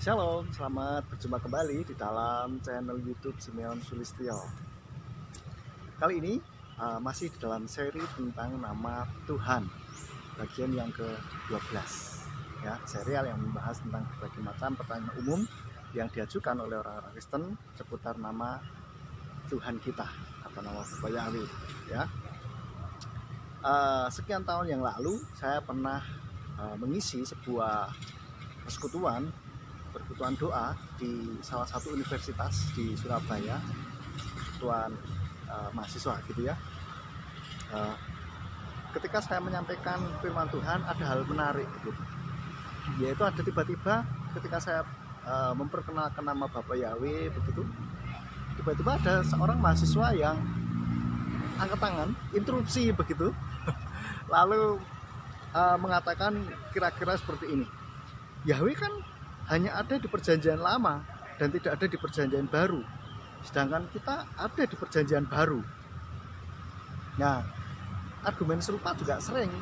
Shalom, selamat berjumpa kembali di dalam channel YouTube Simeon Sulistyo. Kali ini masih di dalam seri tentang nama Tuhan, bagian yang ke-12 ya, serial yang membahas tentang berbagai macam pertanyaan umum yang diajukan oleh orang-orang Kristen seputar nama Tuhan kita atau nama Bapa Yahweh ya. Sekian tahun yang lalu saya pernah mengisi sebuah persekutuan doa di salah satu universitas di Surabaya, persekutuan mahasiswa gitu ya. Ketika saya menyampaikan firman Tuhan, ada hal menarik gitu, yaitu ada tiba-tiba ketika saya memperkenalkan nama Bapa Yahweh begitu, tiba-tiba ada seorang mahasiswa yang angkat tangan, interupsi begitu, lalu mengatakan kira-kira seperti ini: Yahweh kan hanya ada di perjanjian lama dan tidak ada di perjanjian baru, sedangkan kita ada di perjanjian baru. Nah, argumen serupa juga sering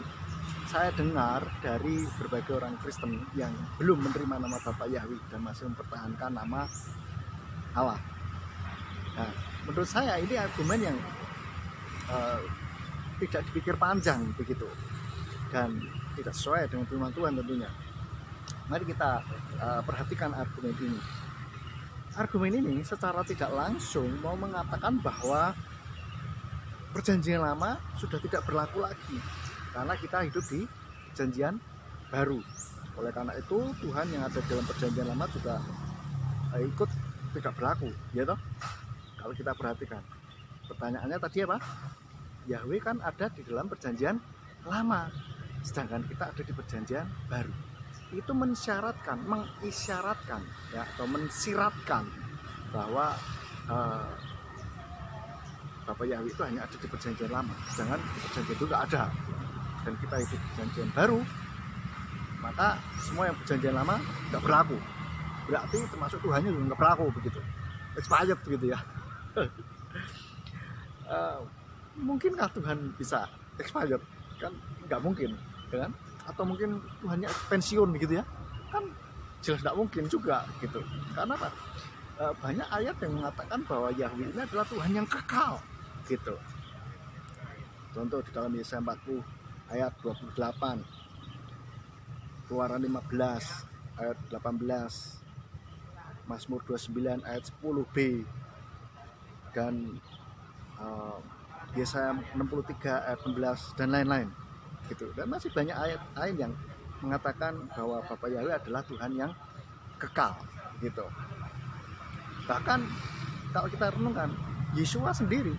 saya dengar dari berbagai orang Kristen yang belum menerima nama Bapa Yahweh dan masih mempertahankan nama Allah. Nah, menurut saya ini argumen yang tidak dipikir panjang begitu dan tidak sesuai dengan firman Tuhan tentunya. Mari kita perhatikan argumen ini. Argumen ini secara tidak langsung mau mengatakan bahwa perjanjian lama sudah tidak berlaku lagi karena kita hidup di perjanjian baru. Oleh karena itu Tuhan yang ada dalam perjanjian lama juga ikut tidak berlaku, ya toh? Kalau kita perhatikan, pertanyaannya tadi apa? Yahweh kan ada di dalam perjanjian lama, sedangkan kita ada di perjanjian baru. Itu mengisyaratkan ya, atau mensiratkan bahwa Bapa Yahweh itu hanya ada di perjanjian lama, sedangkan di perjanjian itu tidak ada, dan kita hidup di perjanjian baru, maka semua yang perjanjian lama tidak berlaku. Berarti termasuk Tuhannya juga tidak berlaku begitu, expired begitu ya. Mungkinkah Tuhan bisa expired? Kan nggak mungkin, kan? Atau mungkin Tuhannya pensiun gitu ya, kan jelas tidak mungkin juga gitu. Karena apa? Banyak ayat yang mengatakan bahwa Yahweh ini adalah Tuhan yang kekal gitu. Contoh di dalam Yesaya 40 ayat 28, Keluaran 15 ayat 18, Mazmur 29 ayat 10b, dan Yesaya 63 ayat 16 dan lain-lain gitu. Dan masih banyak ayat-ayat yang mengatakan bahwa Bapa Yahweh adalah Tuhan yang kekal gitu. Bahkan kalau kita renungkan, Yesua sendiri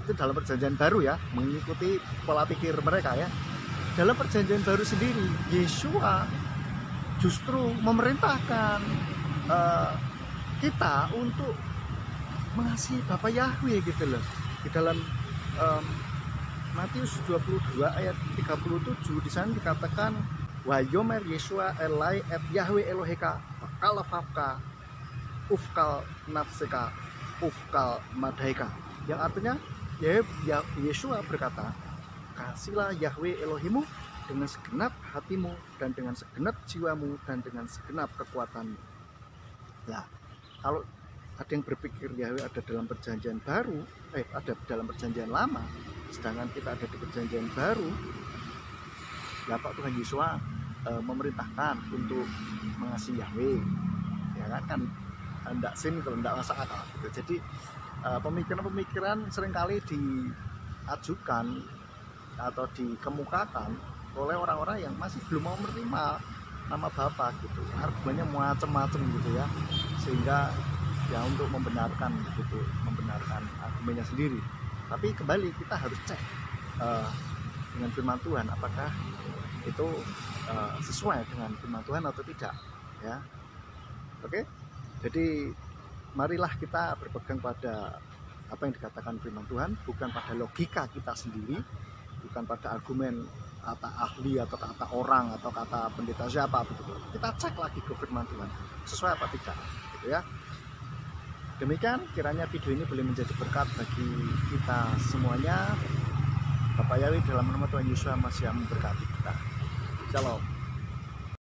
itu dalam perjanjian baru ya, mengikuti pola pikir mereka ya. Dalam perjanjian baru sendiri, Yesua justru memerintahkan kita untuk mengasihi Bapa Yahweh gitu loh. Di dalam Matius 22 ayat 37 di sana dikatakan, wa yomer Yesua elai et Yahweh Eloheka kalafafka ufkal nafseka ufkal madaika, yang artinya Yesua berkata, kasihlah Yahweh Elohimu dengan segenap hatimu dan dengan segenap jiwamu dan dengan segenap kekuatanmu. Nah, kalau ada yang berpikir Yahweh ada dalam perjanjian baru, ada dalam perjanjian lama, sedangkan kita ada di perjanjian baru, ya Pak Tuhan Yesus memerintahkan untuk mengasihi Yahweh, ya kan tidak sin kalau tidak masuk akal gitu. Jadi pemikiran-pemikiran seringkali diajukan atau dikemukakan oleh orang-orang yang masih belum mau menerima nama Bapa gitu. Argumennya macam-macam gitu ya, sehingga ya untuk membenarkan begitu, membenarkan argumennya sendiri. Tapi kembali kita harus cek dengan firman Tuhan, apakah itu sesuai dengan firman Tuhan atau tidak ya. Oke, jadi marilah kita berpegang pada apa yang dikatakan firman Tuhan, bukan pada logika kita sendiri, bukan pada argumen kata ahli atau kata orang atau kata pendeta siapa begitu. Kita cek lagi ke firman Tuhan, sesuai apa tidak gitu ya. Demikian kiranya video ini boleh menjadi berkat bagi kita semuanya. Bapa Yahweh dalam nama Tuhan Yesus masih memberkati kita. Shalom.